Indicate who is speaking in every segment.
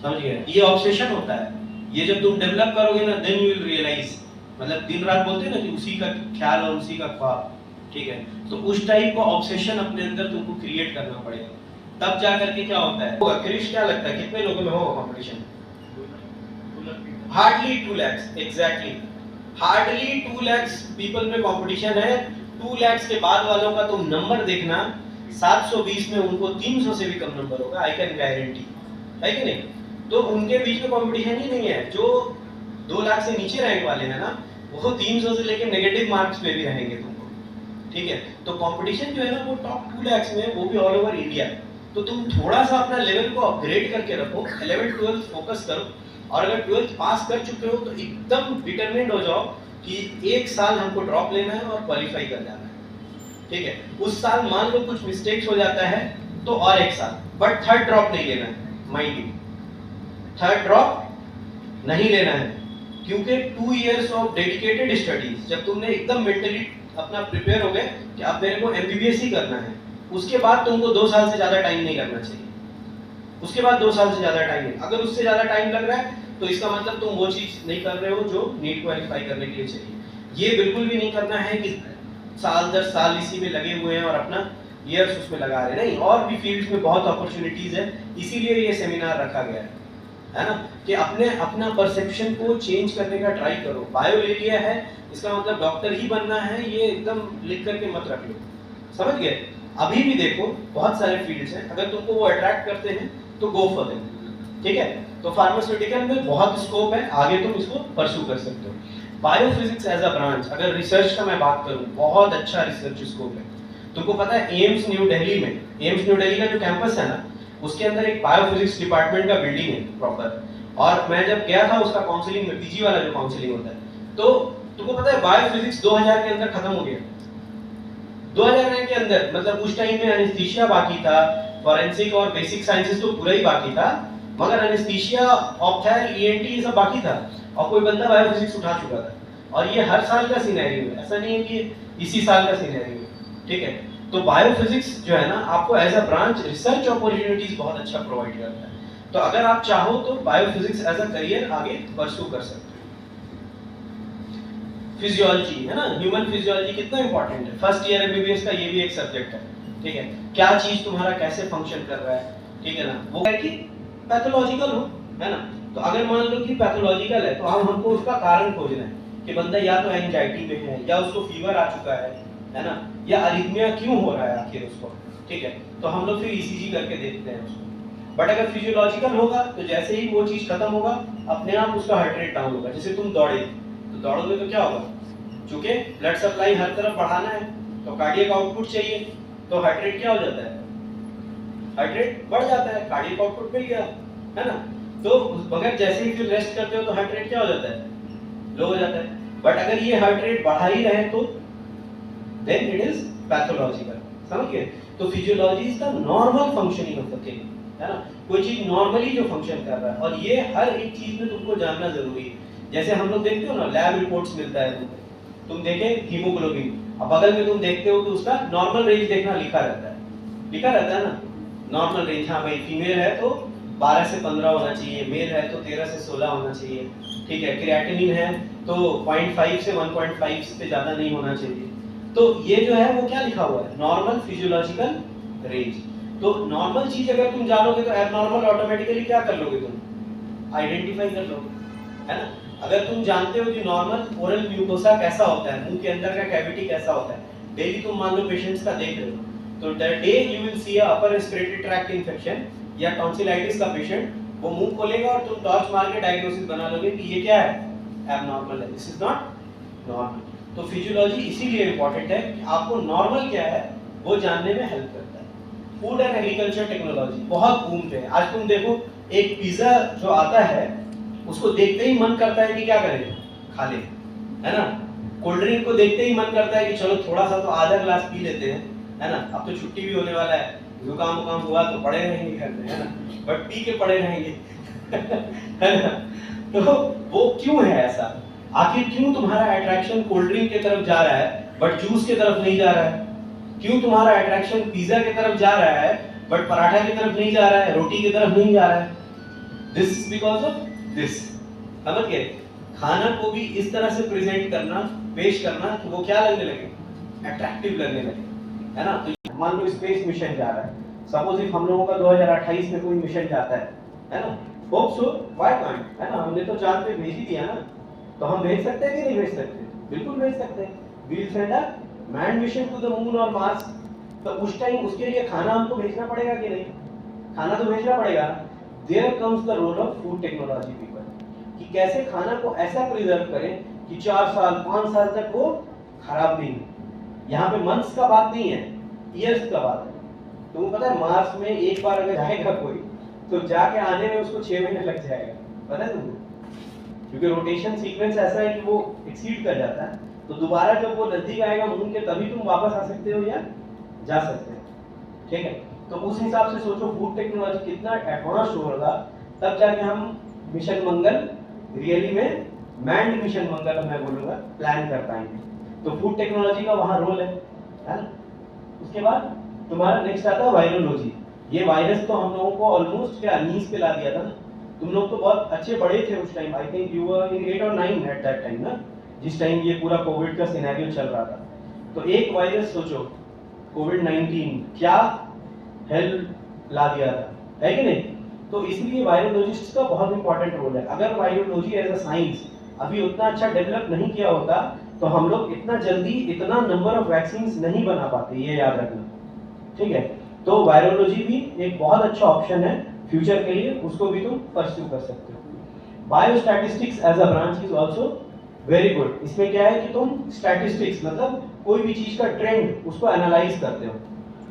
Speaker 1: समझ गए? ये ऑब्सेशन होता है, ये जब तुम डेवलप करोगे ना देन यू विल रियलाइज, मतलब दिन रात बोलते हैं ना कि उसी का ख्याल और उसी का ख्वाब, ठीक है? तो उस टाइप का ऑब्सेशन अपने अंदर तुमको क्रिएट करना पड़ेगा, तब जा करके क्या होता है। क्रिश क्या लगता है कितने लोगों में होगा competition? Hardly 2 lakhs, exactly hardly 2 lakhs people में कंपटीशन है। 2 lakhs के बाद वालों का तुम नंबर देखना, 720 में उनको 300 से भी कम नंबर होगा, आई कैन गारंटी, है कि नहीं? तो उनके बीच में कंपटीशन ही नहीं है। जो 2 लाख से नीचे रैंक वाले हैं ना, वो 300 से लेकर नेगेटिव मार्क्स पे भी रहेंगे तुमको, ठीक है? तो कंपटीशन जो है ना वो टॉप 2 lakhs में, वो भी ऑल ओवर इंडिया। तो तुम थोड़ा सा अपना लेवल को अपग्रेड करके रखो, 11th 12th फोकस करो, और अगर 12th पास कर चुके हो तो एकदम डिटरमिन्ड हो जाओ कि 1 साल हमको ड्रॉप लेना है और क्वालिफाई कर जाना है, ठीक है? उस साल मान लो कुछ मिस्टेक्स हो जाता है तो और 1 साल, बट थर्ड ड्रॉप नहीं लेना है, माइंड यू, थर्ड ड्रॉप नहीं लेना है, क्योंकि 2 years ऑफ डेडिकेटेड स्टडीज, जब तुमने एकदम मेंटली अपना प्रिपेयर हो गए कि अब मेरे को एमबीबीएस ही करना है, उसके बाद तुमको 2 साल से ज्यादा टाइम नहीं करना चाहिए। उसके बाद 2 साल से ज्यादा टाइम नहीं, अगर उससे ज्यादा टाइम लग रहा है तो इसका मतलब तुम वो चीज नहीं कर रहे हो जो नीट क्वालिफाई करने के लिए चाहिए। ये बिल्कुल भी नहीं करना है कि साल दर साल इसी में लगे हुए हैं और अपना ईयर्स उसमें लगा रहे हैं, नहीं, और भी फील्ड्स में बहुत अपॉर्चुनिटीज है, इसीलिए ये सेमिनार रखा गया है ना, कि अपना परसेप्शन को चेंज करने का ट्राई करो। बायो ले लिया है इसका मतलब डॉक्टर ही बनना है, ये एकदम लिख करके मत रख लो, समझ गए? अभी भी देखो बहुत सारे फील्ड्स हैं, अगर तुमको वो अट्रैक्ट करते हैं तो गो फॉर देम, ठीक है? तो फार्मास्यूटिकल में बहुत स्कोप है, आगे तुम इसको परस्यू कर सकते हो। बायोफिजिक्स एज अ ब्रांच, अगर रिसर्च का मैं बात करूं, बहुत अच्छा रिसर्च स्कोप है। तुमको पता है एम्स न्यू दिल्ली में, एम्स न्यू दिल्ली का जो कैंपस है ना, उसके अंदर एक बायोफिजिक्स डिपार्टमेंट का बिल्डिंग है प्रॉपर, और मैं जब गया था उसका काउंसलिंग में, पीजी वाला जो काउंसलिंग होता है, तो तुमको पता है बायोफिजिक्स 2000 के अंदर खत्म हो गया, 2000 के अंदर, मतलब उस टाइम में एनेस्थीसिया बाकी था, फॉरेंसिक और बेसिक साइंसेस तो पूरा ही बाकी था, मगर एनेस्थीसिया, ऑप्थेल, ईएनटी ये सब बाकी था, और कोई बंदा बायोफिजिक्स उठा चुका था। और ये हर साल का सिनेरियो है, ऐसा नहीं है कि इसी साल का सिनेरियो है, ठीक है? तो बायोफिजिक्स जो है ना, आपको as a branch research opportunities बहुत अच्छा प्रोवाइड करता है। तो अगर आप चाहो तो बायोफिजिक्स एज अ करियर आगे परस्यू कर सकते हो। फिजियोलॉजी है ना, ह्यूमन फिजियोलॉजी कितना इंपॉर्टेंट है, फर्स्ट ईयर एमबीबीएस का ये भी एक सब्जेक्ट है, ठीक है? क्या चीज तुम्हारा कैसे फंक्शन कर रहा है, ठीक है ना? वो है कि पैथोलॉजिकल हो, है ना? तो अगर मान लो कि पैथोलॉजिकल है तो हमको उसका कारण खोजना है कि बंदा या तो एंजाइटी में है, या उसको फीवर आ चुका है ना, या अरिथमिया क्यों हो रहा है आखिर उसको, ठीक है? तो हम लोग फिर ईसीजी करके देखते हैं उसको। बट अगर फिजियोलॉजिकल होगा तो जैसे ही वो चीज खत्म होगा, अपने आप उसका हार्ट रेट डाउन होगा। जैसे तुम दौड़े, तो दौड़ोगे तो क्या होगा, चूंकि ब्लड सप्लाई हर तरफ बढ़ाना है तो कार्डियक आउटपुट चाहिए, तो हार्ट रेट क्या हो जाता है, हार्ट रेट बढ़ जाता है, कार्डियक आउटपुट मिल गया, है ना? तो मगर जैसे ही फिर रेस्ट करते हो तो हार्ट रेट क्या हो जाता है, लो हो जाता है। बट अगर ये हार्ट रेट बढ़ा ही रहे तो देन इट इज पैथोलॉजिकल, समझ गए? तो physiology is the normal functioning of the thing, है ना? कोई चीज नॉर्मली जो फंक्शन कर रहा है, और ये हर एक चीज में तुमको जानना जरूरी है। जैसे हम लोग देखते हो ना, लैब रिपोर्ट्स मिलता है तुमको, तुम देखे हीमोग्लोबिन, अब बगल में तुम देखते हो कि उसका नॉर्मल रेंज देखना लिखा रहता है, लिखा रहता है ना नॉर्मल रेंज, हाँ भाई फीमेल है तो 12 से 15 होना चाहिए, मेल है तो 13 से 16 होना चाहिए, ठीक है? क्रिएटिनिन है तो 0.5 से 1.5 से ज्यादा नहीं होना चाहिए। तो ये जो है वो क्या लिखा हुआ है, नॉर्मल फिजियोलॉजिकल रेंज। तो नॉर्मल चीज अगर तुम जानोगे तो एबनॉर्मल ऑटोमेटिकली क्या कर लोगे, तुम आइडेंटिफाई कर लोगे, है ना? अगर तुम जानते हो कि नॉर्मल ओरल म्यूकोसा कैसा होता है, मुंह के अंदर का कैविटी कैसा होता है, डेली तुम मान लो पेशेंट्स का देख रहे हो, तो the day you will see a upper respiratory tract infection या टॉन्सिलाइटिस का पेशेंट, वो मुंह खोलेगा और तुम टॉर्च मार के डायग्नोसिस बना लोगे कि ये क्या है, एबनॉर्मल है, दिस इज नॉट नॉर्मल। तो फिजियोलॉजी इसीलिए इंपॉर्टेंट है कि आपको नॉर्मल क्या है वो जानने में हेल्प करता है। फूड एंड एग्रीकल्चर टेक्नोलॉजी बहुत बूम पे है आज। तुम देखो एक पिज्जा जो आता है उसको देखते ही मन करता है कि क्या करें, खा ले, है ना? कोल्ड ड्रिंक को देखते ही मन करता है कि चलो थोड़ा सा तो आधा ग्लास पी लेते हैं, है ना? अब तो छुट्टी भी होने वाला है, जुकाम उकाम हुआ तो पड़े रहेंगे घर में, है ना? बट पी के पड़े रहेंगे है ना? तो वो क्यों है ऐसा, आखिर क्यों तुम्हारा अट्रैक्शन कोल्ड ड्रिंक की तरफ जा रहा है बट जूस की तरफ नहीं जा रहा है? क्यों तुम्हारा अट्रैक्शन पिज्जा की तरफ जा रहा है बट पराठा की तरफ नहीं जा रहा है, रोटी की तरफ नहीं जा रहा है? This is because of this. समझ गए? खाना को भी इस तरह से प्रेजेंट करना, पेश करना कि वो क्या लगने लगे, अट्रैक्टिव लगने लगे, है ना। तो मान लो स्पेस मिशन जा रहा है, सपोज इफ हम लोगों का 2028 में कोई मिशन जाता है ना, होप सो, व्हाई कांट, है ना, हमने तो चांद पे भेज ही दिया ना, तो हम भेज सकते हैं कि नहीं भेज सकते? बिल्कुल भेज सकते हैं। We will send a man mission to the moon और मार्स। तो उस टाइम उसके लिए खाना हमको भेजना पड़ेगा कि नहीं? खाना तो भेजना पड़ेगा। There comes the role of food technology people, कि कैसे खाना को ऐसा प्रिजर्व करें कि 4 साल 5 साल तक वो खराब नहीं हो। यहाँ पे मंथ्स का बात नहीं है, ईयर्स का बात है। तुमको पता है मार्स में एक बार अगर जाएगा कोई, तो जाके आने में उसको 6 महीने लग जाएगा, पता है तुमको? क्योंकि रोटेशन सीक्वेंस ऐसा है कि वो एक्सीड कर जाता है, तो दोबारा जब वो नजदीक आएगा मून के तभी तुम वापस आ सकते हो या जा सकते हो, ठीक है। तो उस हिसाब से सोचो फूड टेक्नोलॉजी कितना एडवांस होगा, तब जाके हम मिशन मंगल रियली में मैन्ड मिशन मंगल मैं बोलूंगा प्लान कर पाएंगे। तो फूड टेक्नोलॉजी का वहाँ रोल है ना। उसके बाद तुम्हारा नेक्स्ट आता है वायरोलॉजी। ये वायरस तो हम लोगों को ऑलमोस्ट क्या नीज पे ला दिया था ना। तुम लोग तो बहुत अच्छे बड़े थे उस time, I think you were in 8 और 9 एट दैट टाइम ना, जिस टाइम ये पूरा कोविड का सिनेरियो चल रहा था। तो एक वायरस सोचो, कोविड-19 क्या हेल्प ला दिया था, है कि नहीं? तो इसलिए वायरोलॉजिस्ट का बहुत इंपॉर्टेंट रोल है। अगर वायरोलॉजी एज अ साइंस अभी उतना अच्छा डेवलप नहीं किया होता, तो हम लोग इतना जल्दी इतना नंबर ऑफ वैक्सीन नहीं बना पाते, ये याद रखना, ठीक है। तो वायरोलॉजी भी एक बहुत अच्छा ऑप्शन है फ्यूचर के लिए, उसको भी तुम परस्यू कर सकते हो। Biostatistics as a branch is also very good. इसमें क्या है कि तुम स्टैटिस्टिक्स मतलब कोई भी चीज का ट्रेंड उसको एनालाइज करते हो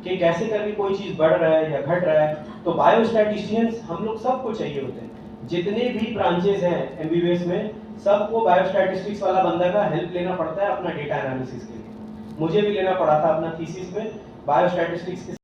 Speaker 1: कि कैसे करके कोई चीज बढ़ रहा है या घट रहा है। तो बायोस्टैटिस्टिशियंस हम लोग सबको चाहिए होते हैं, जितने भी ब्रांचेस हैं एमबीबीएस में, सबको बायोस्टैटिस्टिक्स वाला बंदा का हेल्प लेना पड़ता है अपना डेटा एनालिसिस के लिए। मुझे भी लेना पड़ा था अपना थीसिस में बायोस्टैटिस्टिक्स